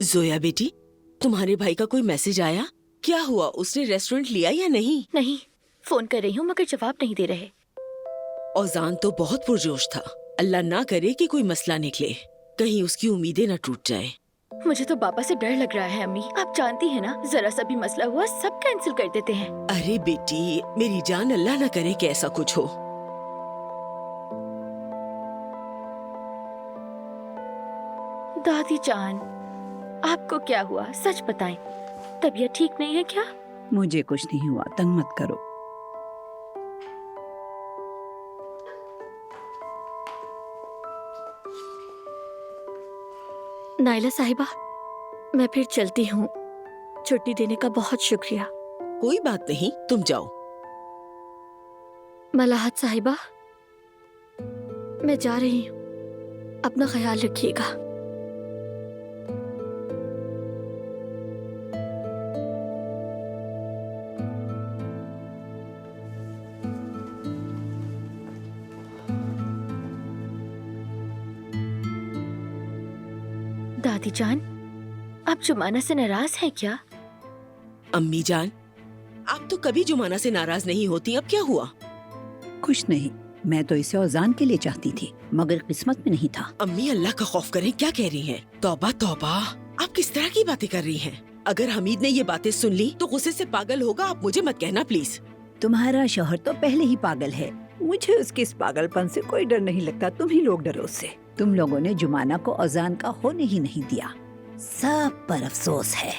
जोया बेटी, तुम्हारे भाई का कोई मैसेज आया? क्या हुआ, उसने रेस्टोरेंट लिया या नहीं? नहीं, फोन कर रही हूँ मगर जवाब नहीं दे रहे। औजान तो बहुत पुरजोश था। अल्लाह ना करे कि कोई मसला निकले, कहीं उसकी उम्मीदें न टूट जाए। मुझे तो पापा से डर लग रहा है अम्मी। आप जानती हैं ना, जरा सा भी मसला हुआ सब कैंसिल कर देते हैं। अरे बेटी मेरी जान, अल्लाह ना करे कि ऐसा कुछ हो। दादी जान, आपको क्या हुआ, सच बताएं। तबीयत ठीक नहीं है क्या? मुझे कुछ नहीं हुआ, तंग मत करो। नाइला साहिबा, मैं फिर चलती हूँ। छुट्टी देने का बहुत शुक्रिया। कोई बात नहीं, तुम जाओ। मलाहत साहिबा, मैं जा रही हूँ, अपना ख्याल रखिएगा। दादी जान, आप जुमाना से नाराज हैं क्या? अम्मी जान, आप तो कभी जुमाना से नाराज नहीं होती, अब क्या हुआ? कुछ नहीं, मैं तो इसे औजान के लिए चाहती थी मगर किस्मत में नहीं था। अम्मी अल्लाह का खौफ करें, क्या कह रही हैं? तौबा तौबा, आप किस तरह की बातें कर रही हैं? अगर हमीद ने ये बातें सुन ली तो गुस्से से पागल होगा। आप मुझे मत कहना प्लीज। तुम्हारा शौहर तो पहले ही पागल है, मुझे उसके इस पागलपन से कोई डर नहीं लगता। तुम ही लोग डरो उससे। तुम लोगों ने जुमाना को औजान का होने ही नहीं दिया, सब पर अफसोस है।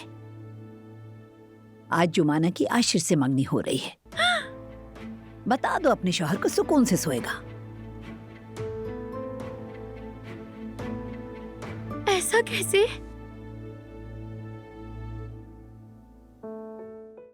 आज जुमाना की आशिर से मंगनी हो रही है। बता दो अपने शौहर को, सुकून से सोएगा। ऐसा कैसे?